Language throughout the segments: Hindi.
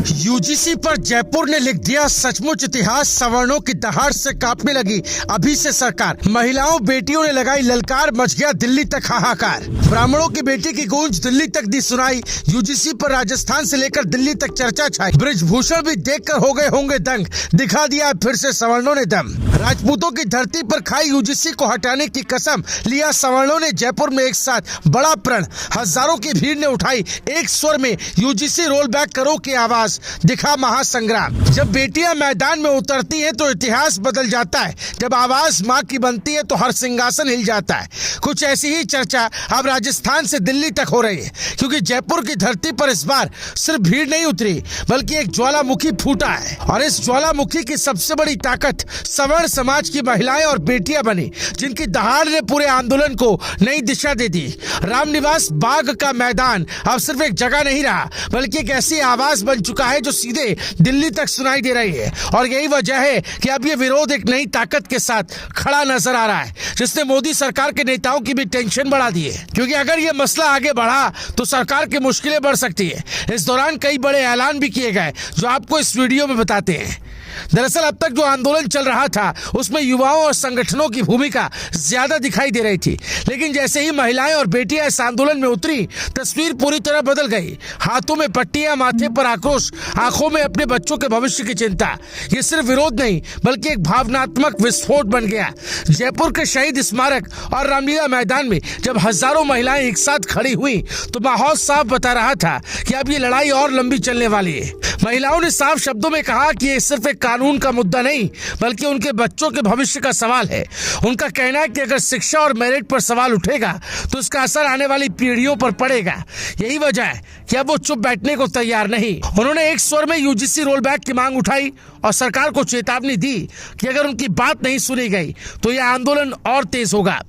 यूजीसी पर जयपुर ने लिख दिया सचमुच इतिहास। सवर्णों की दहाड़ से कांपने लगी अभी से सरकार। महिलाओं बेटियों ने लगाई ललकार, मच गया दिल्ली तक हाहाकार। ब्राह्मणों की बेटी की गूंज दिल्ली तक दी सुनाई। यूजीसी पर राजस्थान से लेकर दिल्ली तक चर्चा छाई। बृजभूषण भी देखकर हो गए होंगे दंग, दिखा दिया फिर से सवर्णों ने दम। राजपूतों की धरती पर खाई यूजीसी को हटाने की कसम, लिया सवर्णों ने जयपुर में एक साथ बड़ा प्रण। हजारों की भीड़ ने उठाई एक स्वर में यूजीसी रोल बैक करो की आवाज, दिखा महासंग्राम। जब बेटियां मैदान में उतरती हैं तो इतिहास बदल जाता है। जब आवाज मां की बनती है तो हर सिंहासन हिल जाता है। कुछ ऐसी ही चर्चा अब राजस्थान से दिल्ली तक हो रही है, क्योंकि जयपुर की धरती पर इस बार सिर्फ भीड़ नहीं उतरी बल्कि एक ज्वालामुखी फूटा है। और इस ज्वालामुखी की सबसे बड़ी ताकत सवर्ण समाज की महिलाएं और बेटियां बनी, जिनकी दहाड़ ने पूरे आंदोलन को नई दिशा दे दी। रामनिवास बाग का मैदान अब सिर्फ एक जगह नहीं रहा बल्कि एक ऐसी आवाज बन चुका है जो सीधे दिल्ली तक सुनाई दे रही है। और यही वजह है कि अब ये विरोध एक नई ताकत के साथ खड़ा नजर आ रहा है, जिसने मोदी सरकार के नेताओं की भी टेंशन बढ़ा दी है, क्योंकि अगर ये मसला आगे बढ़ा तो सरकार की मुश्किलें बढ़ सकती है। इस दौरान कई बड़े ऐलान भी किए गए जो आपको इस वीडियो में बताते हैं। दरअसल अब तक जो आंदोलन चल रहा था उसमें युवाओं और संगठनों की भूमिका ज्यादा दिखाई दे रही थी, लेकिन जैसे ही महिलाएं और बेटियां इस आंदोलन में उतरी, तस्वीर पूरी तरह बदल गई। हाथों में पट्टियां, माथे पर आक्रोश, आंखों में अपने बच्चों के भविष्य की चिंता। ये सिर्फ विरोध नहीं बल्कि एक भावनात्मक विस्फोट बन गया। जयपुर के शहीद स्मारक और रामलीला मैदान में जब हजारों महिलाएं एक साथ खड़ी हुई तो माहौल साफ बता रहा था कि अब ये लड़ाई और लंबी चलने वाली है। महिलाओं ने साफ शब्दों में कहा कि ये सिर्फ एक कानून का मुद्दा नहीं बल्कि उनके बच्चों के भविष्य का सवाल है। उनका कहना है कि अगर शिक्षा और मेरिट पर सवाल उठेगा तो इसका असर आने वाली पीढ़ियों पर पड़ेगा। यही वजह है कि अब वो चुप बैठने को तैयार नहीं। उन्होंने एक स्वर में यूजीसी रोल बैक की मांग उठाई और सरकार को चेतावनी दी कि अगर उनकी बात नहीं सुनी गई तो यह आंदोलन और तेज होगा।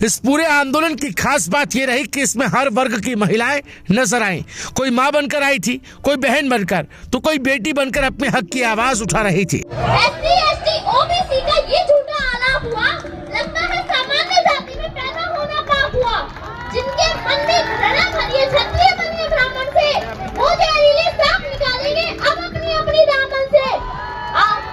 इस पूरे आंदोलन की खास बात यह रही कि इसमें हर वर्ग की महिलाएं नजर आई। कोई मां बनकर आई थी, कोई बहन बनकर, तो कोई बेटी बनकर अपने हक की आवाज उठा रही थी। SC, ST, OBC का ये झूठा आलाप हुआ, लगता है सामान्य जाति में पैदा होना पाप हुआ। जिनके मन में घृणा भरी है क्षत्रिय बनिए ब्राह्मण से, वो जहरीले सांप निकालेंगे अब अपनी अपनी दामन से।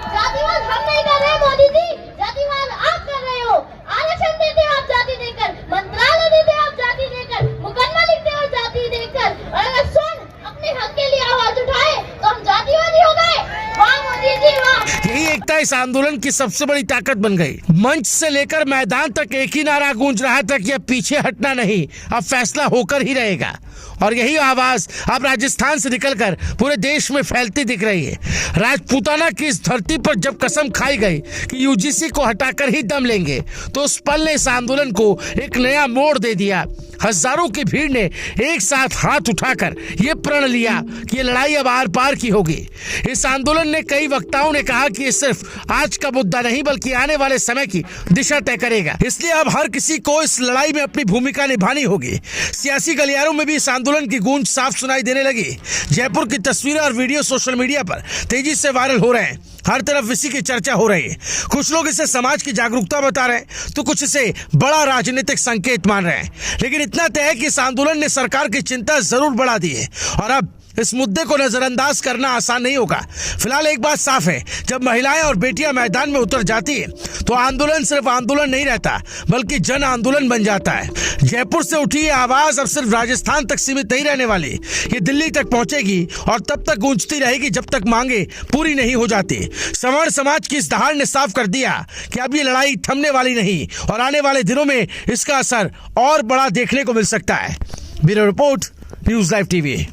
जातिवाद हम नहीं कर रहे मोदी जी, जातिवाद आप कर रहे हो। आरक्षण देते हो आप जाति देकर, मंत्रालय देते हो आप जाति देकर, मुकदमा लिखते हो जाति देकर। और अगर सुन अपने हक के लिए आवाज उठाए तो हम जातिवादी हो गए। वाह मोदी जी वाह। यही एकता इस आंदोलन की सबसे बड़ी ताकत बन गई। मंच से लेकर मैदान तक एक ही नारा गूंज रहा था कि अब पीछे हटना नहीं, अब फैसला होकर ही रहेगा। और यही आवाज अब राजस्थान से निकलकर पूरे देश में फैलती दिख रही है। राजपूताना की इस धरती पर जब कसम खाई गई कि यूजीसी को हटाकर ही दम लेंगे तो उस पल ने इस आंदोलन को एक नया मोड़ दे दिया। हजारों की भीड़ ने एक साथ हाथ उठाकर ये प्रण लिया कि ये लड़ाई अब आर पार की होगी। इस आंदोलन ने कई वक्ताओं ने कहा कि ये सिर्फ आज का मुद्दा नहीं बल्कि आने वाले समय की दिशा तय करेगा। इसलिए अब हर किसी को इस लड़ाई में अपनी भूमिका निभानी होगी। सियासी गलियारों में भी इस आंदोलन की गूंज साफ सुनाई देने लगी। जयपुर की तस्वीरें और वीडियो सोशल मीडिया पर तेजी से वायरल हो रहे हैं। हर तरफ इसी की चर्चा हो रही है। कुछ लोग इसे समाज की जागरूकता बता रहे हैं तो कुछ इसे बड़ा राजनीतिक संकेत मान रहे हैं, लेकिन इतना तय है कि इस आंदोलन ने सरकार की चिंता जरूर बढ़ा दी है और अब इस मुद्दे को नजरअंदाज करना आसान नहीं होगा। फिलहाल एक बात साफ है, जब महिलाएं और बेटियां मैदान में उतर जाती है तो आंदोलन सिर्फ आंदोलन नहीं रहता बल्कि जन आंदोलन बन जाता है। जयपुर से उठी ये आवाज अब सिर्फ राजस्थान तक सीमित नहीं रहने वाली, ये दिल्ली तक पहुंचेगी और तब तक गूंजती रहेगी जब तक मांगे पूरी नहीं हो जाती। सवर्ण समाज की इस दहाड़ ने साफ कर दिया कि अब ये लड़ाई थमने वाली नहीं और आने वाले दिनों में इसका असर और बड़ा देखने को मिल सकता है। Bureau report, news live TV.